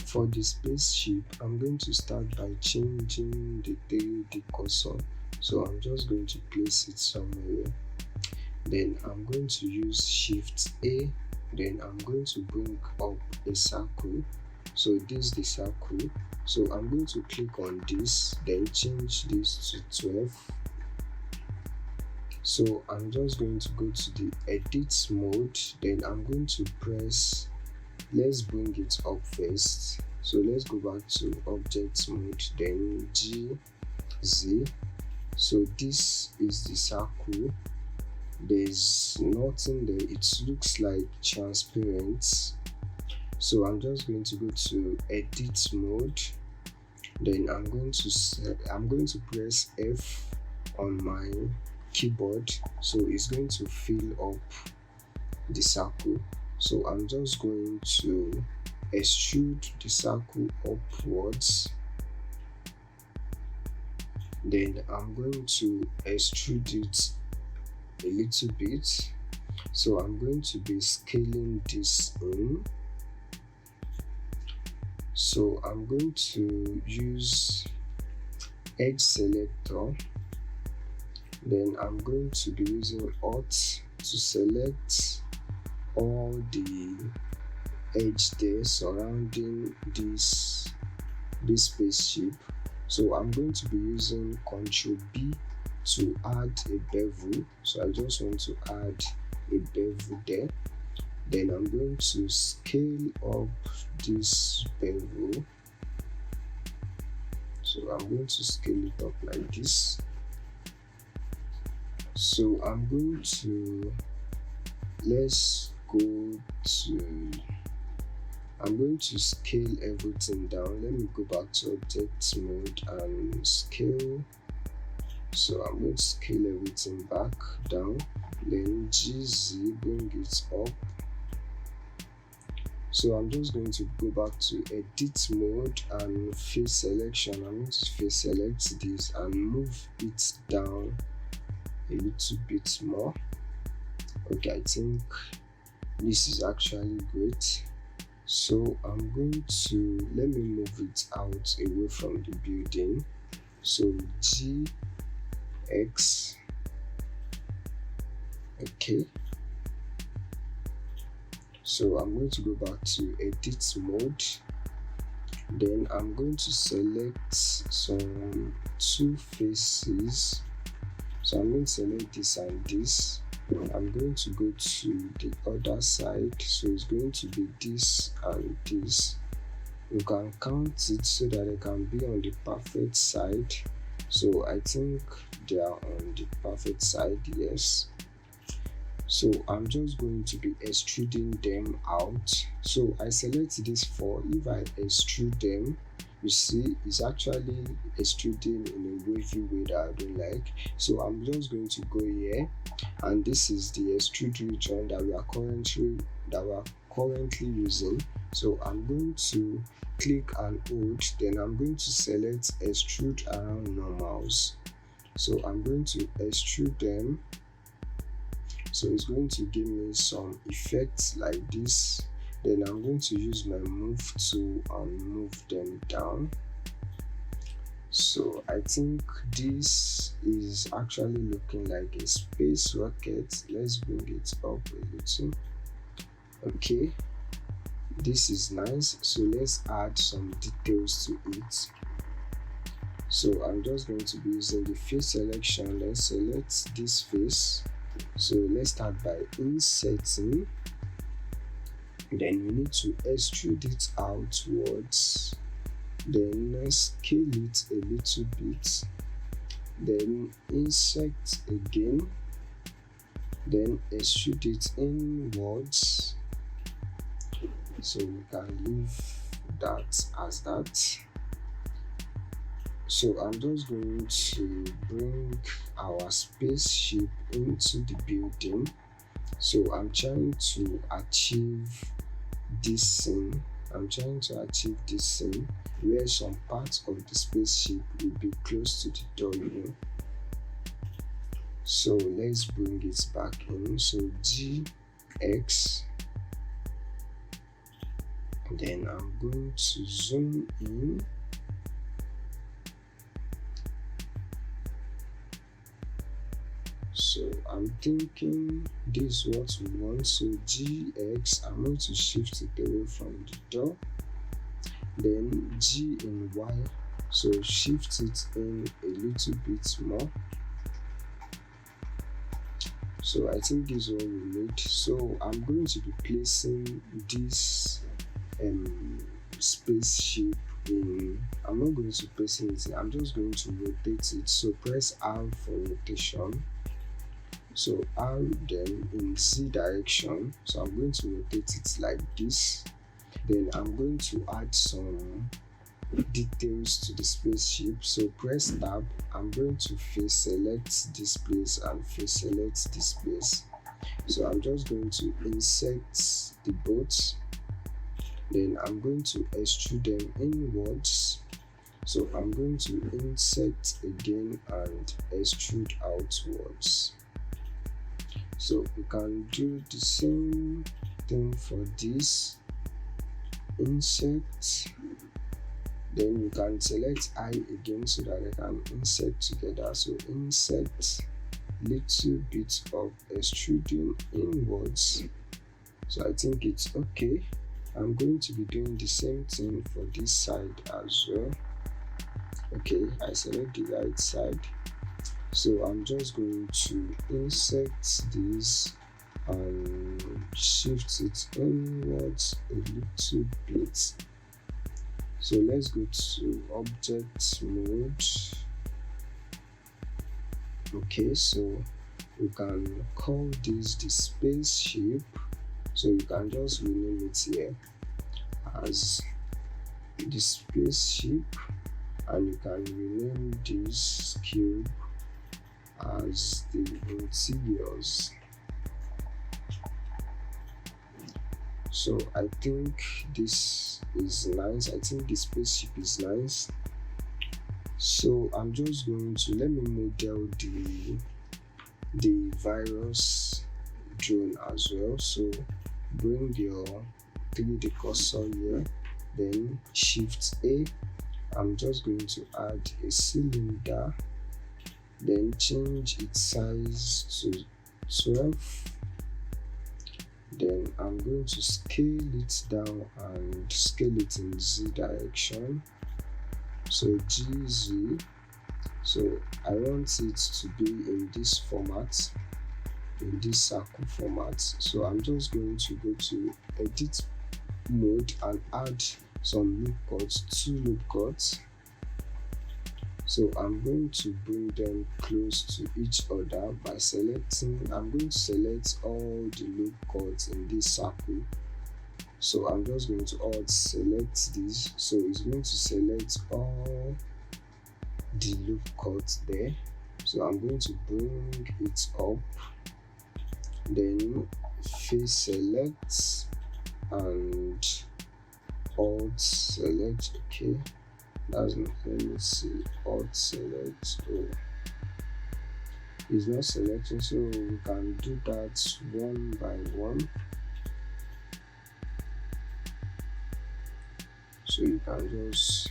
For the spaceship, I'm going to start by changing the 3D cursor. So I'm just going to place it somewhere. Then I'm going to use Shift A. Then I'm going to bring up a circle. So this is the circle. So I'm going to click on this, then change this to 12. So I'm just going to go to the edit mode. Then I'm going to press, let's bring it up first. So let's go back to object mode, then G, Z. So this is the circle. There's nothing there, it looks like transparent. So I'm just going to go to edit mode. Then I'm going to press F on my keyboard, so it's going to fill up the circle. So I'm just going to extrude the circle upwards. Then I'm going to extrude it a little bit. So I'm going to be scaling this in. So I'm going to use edge selector. Then I'm going to be using Alt to select all the edge there surrounding this spaceship. So I'm going to be using Ctrl B to add a bevel. So I just want to add a bevel there. Then I'm going to scale up this bevel. So I'm going to scale it up like this. So I'm going to, I'm going to scale everything down. Let me go back to object mode and scale. So I'm going to scale everything back down. Then GZ, bring it up. So I'm just going to go back to edit mode and face selection. I'm going to face select this and move it down a little bit more. Okay, I think this is actually great. So I'm going to, let me move it out away from the building. So GX, okay. So I'm going to go back to edit mode. Then I'm going to select some two faces. So I'm going to select this and this. I'm going to go to the other side. So it's going to be this and this. You can count it so that they can be on the perfect side. So I think they are on the perfect side, yes. So I'm just going to be extruding them out. So I select this 4. If I extrude them, you see it's actually extruding in a wavy way that I don't like. So I'm just going to go here, and this is the extrude region that we are currently using. So I'm going to click and hold, then I'm going to select extrude around normals. So I'm going to extrude them. So it's going to give me some effects like this. Then I'm going to use my move tool and move them down. So I think this is actually looking like a space rocket. Let's bring it up a little. Okay, this is nice. So let's add some details to it. So I'm just going to be using the face selection. Let's select this face. So let's start by inserting. Then we need to extrude it outwards. Then scale it a little bit. Then insert again. Then extrude it inwards. So we can leave that as that. So I'm just going to bring our spaceship into the building. So I'm trying to achieve this scene. Where some parts of the spaceship will be close to the door. So let's bring it back in. So GX. Then I'm going to zoom in. So I'm thinking this is what we want. So GX, I'm going to shift it away from the door. Then G in Y, so shift it in a little bit more. So I think this is what we need. So I'm going to be placing this spaceship in. I'm not going to place it in, I'm just going to rotate it. So press R for rotation. So R, then in Z direction. So I'm going to rotate it like this. Then I'm going to add some details to the spaceship. So press tab. I'm going to face select this place and face select this place. So I'm just going to insert the boats. Then I'm going to extrude them inwards. So I'm going to insert again and extrude outwards. So we can do the same thing for this. Insert, then you can select I again so that they can insert together. So insert, little bit of extruding inwards. So I think it's okay. I'm going to be doing the same thing for this side as well. Okay, I select the right side. So I'm just going to insert this and shift it inwards a little bit. So let's go to object mode. Okay, so you can call this the spaceship. So you can just rename it here as the spaceship, and you can rename this cube as the interiors. So I think this is nice. I think the spaceship is nice. So I'm just going to let me model the virus drone as well. So bring your 3D cursor here, then shift A. I'm just going to add a cylinder, then change its size to 12. Then I'm going to scale it down and scale it in Z direction. So GZ. So I want it to be in this format, in this circle format. So I'm just going to go to edit mode and add some loop cuts, 2 loop cuts. So I'm going to bring them close to each other by selecting, I'm going to select all the loop cuts in this circle. So I'm just going to alt select this. So it's going to select all the loop cuts there. So I'm going to bring it up, then face select and alt select. Okay, that's not, let me see, alt select. Oh, it's not selecting, so we can do that one by one. So you can just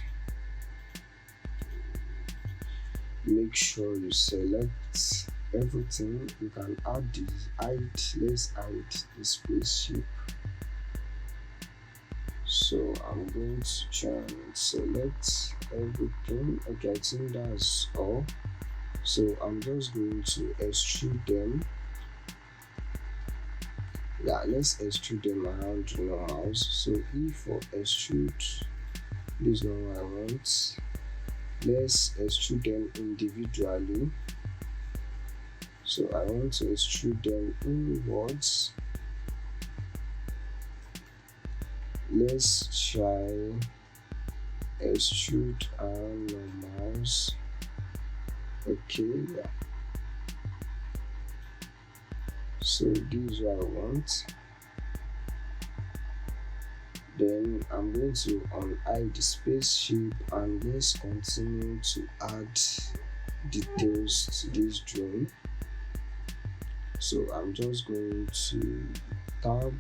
make sure you select everything. You can add the height. Let's add the spaceship. So I'm going to try and select everything. Okay, I think that's all. So I'm just going to extrude them. Yeah, let's extrude them around the normals. So E for extrude, this is not what I want. Let's extrude them individually. So I want to extrude them inwards. Let's try extrude around normals. Okay, yeah. So this is what I want. Then I'm going to unhide the spaceship and let's continue to add details to this drone. So I'm just going to tab,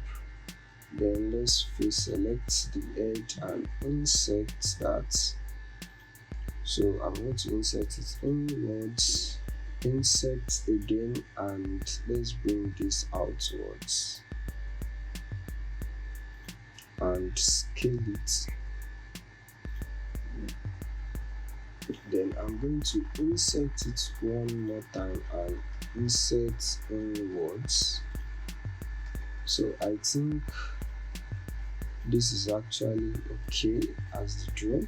Then let's face select the edge and insert that. So I'm going to insert it inwards, insert again, and let's bring this outwards and scale it. Then I'm going to insert it one more time and insert inwards. So I think this is actually okay as the drone.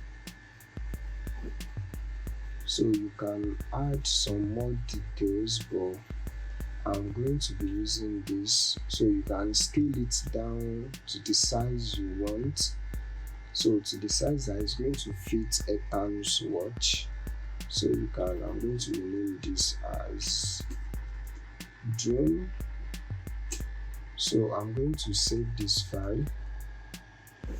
So you can add some more details, but I'm going to be using this. So you can scale it down to the size you want. So to the size that is going to fit Ethan's watch. So you can, I'm going to rename this as drone. So I'm going to save this file.